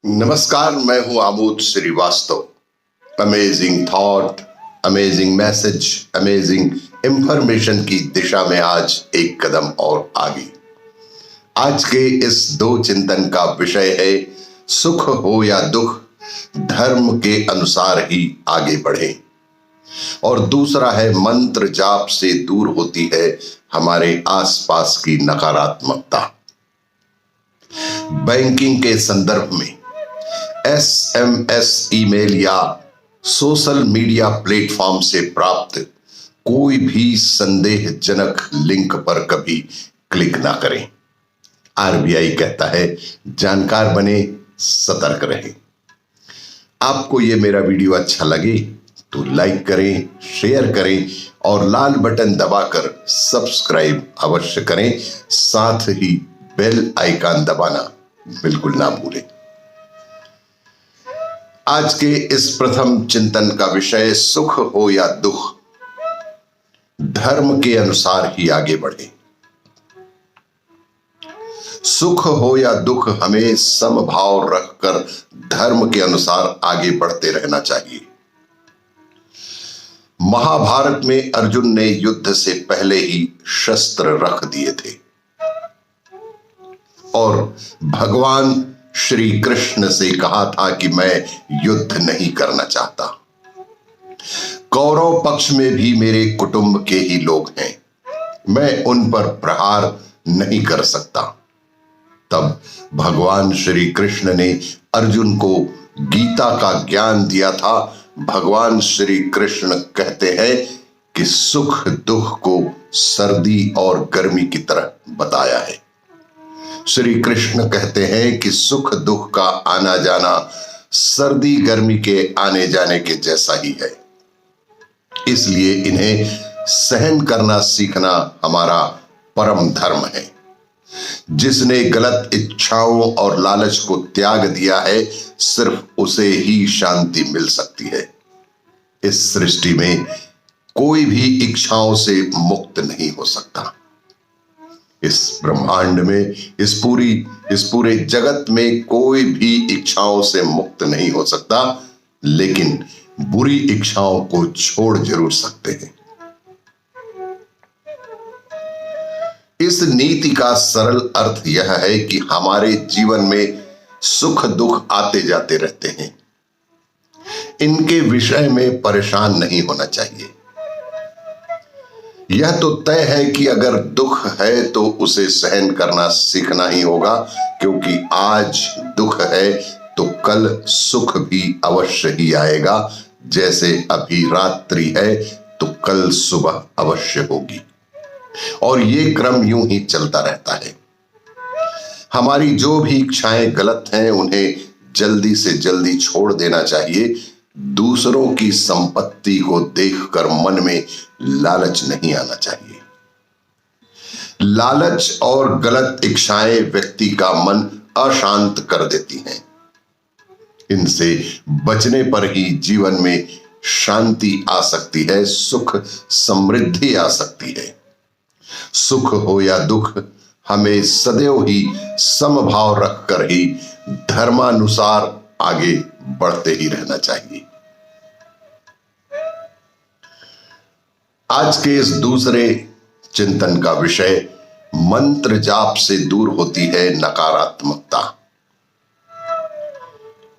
नमस्कार, मैं हूं Amod Srivastava. Amazing thought, amazing message, amazing information की दिशा में आज एक कदम और आगे। आज के इस दो चिंतन का विषय है सुख हो या दुख, धर्म के अनुसार ही आगे बढ़े। और दूसरा है मंत्र जाप से दूर होती है हमारे आसपास की नकारात्मकता। बैंकिंग के संदर्भ में एसएमएस, ईमेल या सोशल मीडिया प्लेटफॉर्म से प्राप्त कोई भी संदेहजनक लिंक पर कभी क्लिक ना करें। आरबीआई कहता है जानकार बने, सतर्क रहें। आपको ये मेरा वीडियो अच्छा लगे तो लाइक करें, शेयर करें और लाल बटन दबाकर सब्सक्राइब अवश्य करें। साथ ही बेल आइकन दबाना बिल्कुल ना भूलें। आज के इस प्रथम चिंतन का विषय सुख हो या दुख, धर्म के अनुसार ही आगे बढ़े। सुख हो या दुख, हमें समभाव रखकर धर्म के अनुसार आगे बढ़ते रहना चाहिए। महाभारत में अर्जुन ने युद्ध से पहले ही शस्त्र रख दिए थे और भगवान श्री कृष्ण से कहा था कि मैं युद्ध नहीं करना चाहता। कौरव पक्ष में भी मेरे कुटुंब के ही लोग हैं, मैं उन पर प्रहार नहीं कर सकता। तब भगवान श्री कृष्ण ने अर्जुन को गीता का ज्ञान दिया था। भगवान श्री कृष्ण कहते हैं कि सुख दुख को सर्दी और गर्मी की तरह बताया है। श्री कृष्ण कहते हैं कि सुख दुख का आना जाना सर्दी गर्मी के आने जाने के जैसा ही है, इसलिए इन्हें सहन करना सीखना हमारा परम धर्म है। जिसने गलत इच्छाओं और लालच को त्याग दिया है, सिर्फ उसे ही शांति मिल सकती है। इस सृष्टि में कोई भी इच्छाओं से मुक्त नहीं हो सकता। इस ब्रह्मांड में, इस पूरे जगत में कोई भी इच्छाओं से मुक्त नहीं हो सकता, लेकिन बुरी इच्छाओं को छोड़ जरूर सकते हैं। इस नीति का सरल अर्थ यह है कि हमारे जीवन में सुख दुख आते जाते रहते हैं। इनके विषय में परेशान नहीं होना चाहिए। यह तो तय है कि अगर दुख है तो उसे सहन करना सीखना ही होगा, क्योंकि आज दुख है तो कल सुख भी अवश्य ही आएगा। जैसे अभी रात्रि है तो कल सुबह अवश्य होगी, और ये क्रम यूं ही चलता रहता है। हमारी जो भी इच्छाएं गलत हैं, उन्हें जल्दी से जल्दी छोड़ देना चाहिए। दूसरों की संपत्ति को देखकर मन में लालच नहीं आना चाहिए। लालच और गलत इच्छाएं व्यक्ति का मन अशांत कर देती हैं। इनसे बचने पर ही जीवन में शांति आ सकती है, सुख समृद्धि आ सकती है। सुख हो या दुख, हमें सदैव ही समभाव रखकर ही धर्मानुसार आगे बढ़ते ही रहना चाहिए। आज के इस दूसरे चिंतन का विषय मंत्र जाप से दूर होती है नकारात्मकता।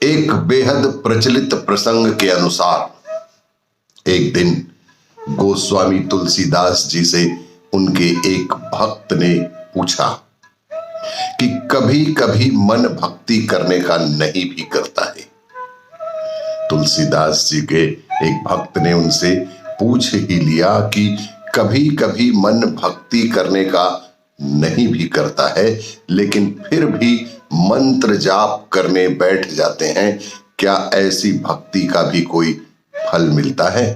एक बेहद प्रचलित प्रसंग के अनुसार एक दिन गोस्वामी तुलसीदास जी से उनके एक भक्त ने पूछा कि कभी कभी मन भक्ति करने का नहीं भी करता है। तुलसीदास जी के एक भक्त ने उनसे पूछ ही लिया कि कभी कभी मन भक्ति करने का नहीं भी करता है, लेकिन फिर भी मंत्र जाप करने बैठ जाते हैं, क्या ऐसी भक्ति का भी कोई फल मिलता है?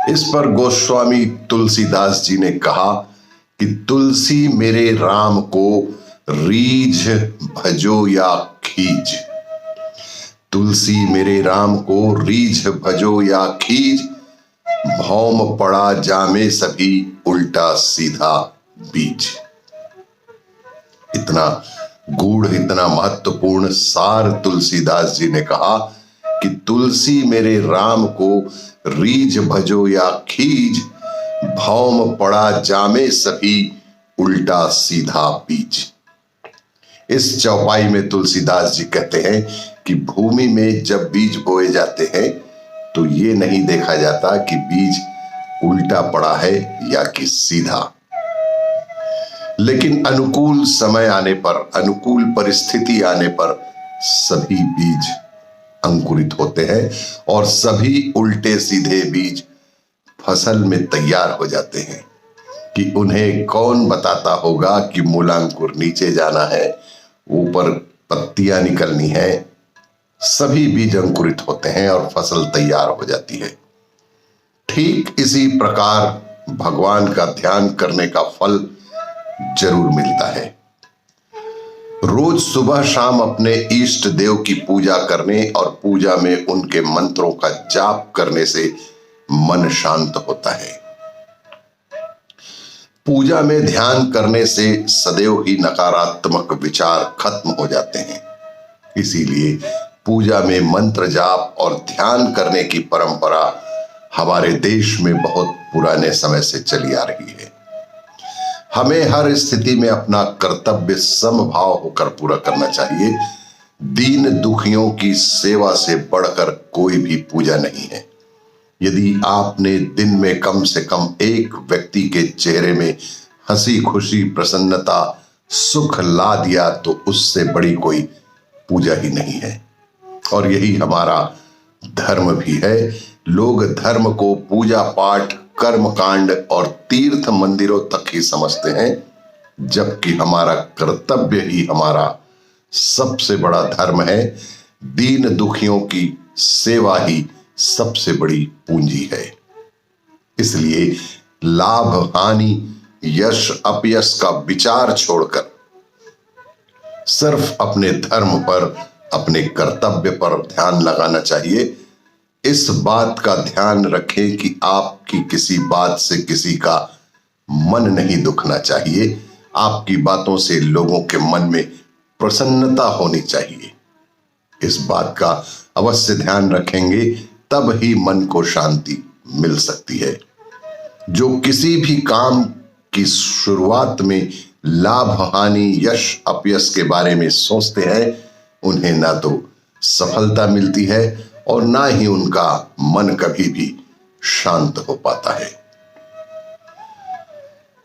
इस पर गोस्वामी तुलसीदास जी ने कहा कि तुलसी मेरे राम को रीझ भजो या खींच। तुलसी मेरे राम को रीझ भजो या खींच, भौम पड़ा जामे सभी उल्टा सीधा बीज। इतना गूढ़ इतना महत्वपूर्ण सार तुलसीदास जी ने कहा कि तुलसी मेरे राम को रीझ भजो या खीज, भौम पड़ा जामे सभी उल्टा सीधा बीज। इस चौपाई में तुलसीदास जी कहते हैं कि भूमि में जब बीज बोए जाते हैं तो ये नहीं देखा जाता कि बीज उल्टा पड़ा है या कि सीधा, लेकिन अनुकूल समय आने पर, अनुकूल परिस्थिति आने पर सभी बीज अंकुरित होते हैं और सभी उल्टे सीधे बीज फसल में तैयार हो जाते हैं कि उन्हें कौन बताता होगा कि मूलांकुर नीचे जाना है, ऊपर पत्तियां निकलनी है। सभी बीज अंकुरित होते हैं और फसल तैयार हो जाती है। ठीक इसी प्रकार भगवान का ध्यान करने का फल जरूर मिलता है। रोज सुबह शाम अपने इष्ट देव की पूजा करने और पूजा में उनके मंत्रों का जाप करने से मन शांत होता है। पूजा में ध्यान करने से सदैव ही नकारात्मक विचार खत्म हो जाते हैं। इसीलिए पूजा में मंत्र जाप और ध्यान करने की परंपरा हमारे देश में बहुत पुराने समय से चली आ रही है। हमें हर स्थिति में अपना कर्तव्य समभाव होकर पूरा करना चाहिए। दीन दुखियों की सेवा से बढ़कर कोई भी पूजा नहीं है। यदि आपने दिन में कम से कम एक व्यक्ति के चेहरे में हंसी खुशी प्रसन्नता सुख ला दिया तो उससे बड़ी कोई पूजा ही नहीं है। और यही हमारा धर्म भी है। लोग धर्म को पूजा पाठ कर्म कांड और तीर्थ मंदिरों तक ही समझते हैं, जबकि हमारा कर्तव्य ही हमारा सबसे बड़ा धर्म है। दीन दुखियों की सेवा ही सबसे बड़ी पूंजी है। इसलिए लाभ हानि यश अपयश का विचार छोड़कर सिर्फ अपने धर्म पर, अपने कर्तव्य पर ध्यान लगाना चाहिए। इस बात का ध्यान रखें कि आपकी किसी बात से किसी का मन नहीं दुखना चाहिए। आपकी बातों से लोगों के मन में प्रसन्नता होनी चाहिए। इस बात का अवश्य ध्यान रखेंगे, तब ही मन को शांति मिल सकती है। जो किसी भी काम की शुरुआत में लाभ हानि यश अपयश के बारे में सोचते हैं, उन्हें ना तो सफलता मिलती है और ना ही उनका मन कभी भी शांत हो पाता है।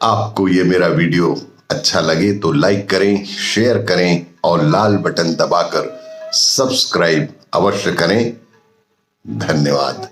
आपको ये मेरा वीडियो अच्छा लगे तो लाइक करें, शेयर करें और लाल बटन दबाकर सब्सक्राइब अवश्य करें। धन्यवाद।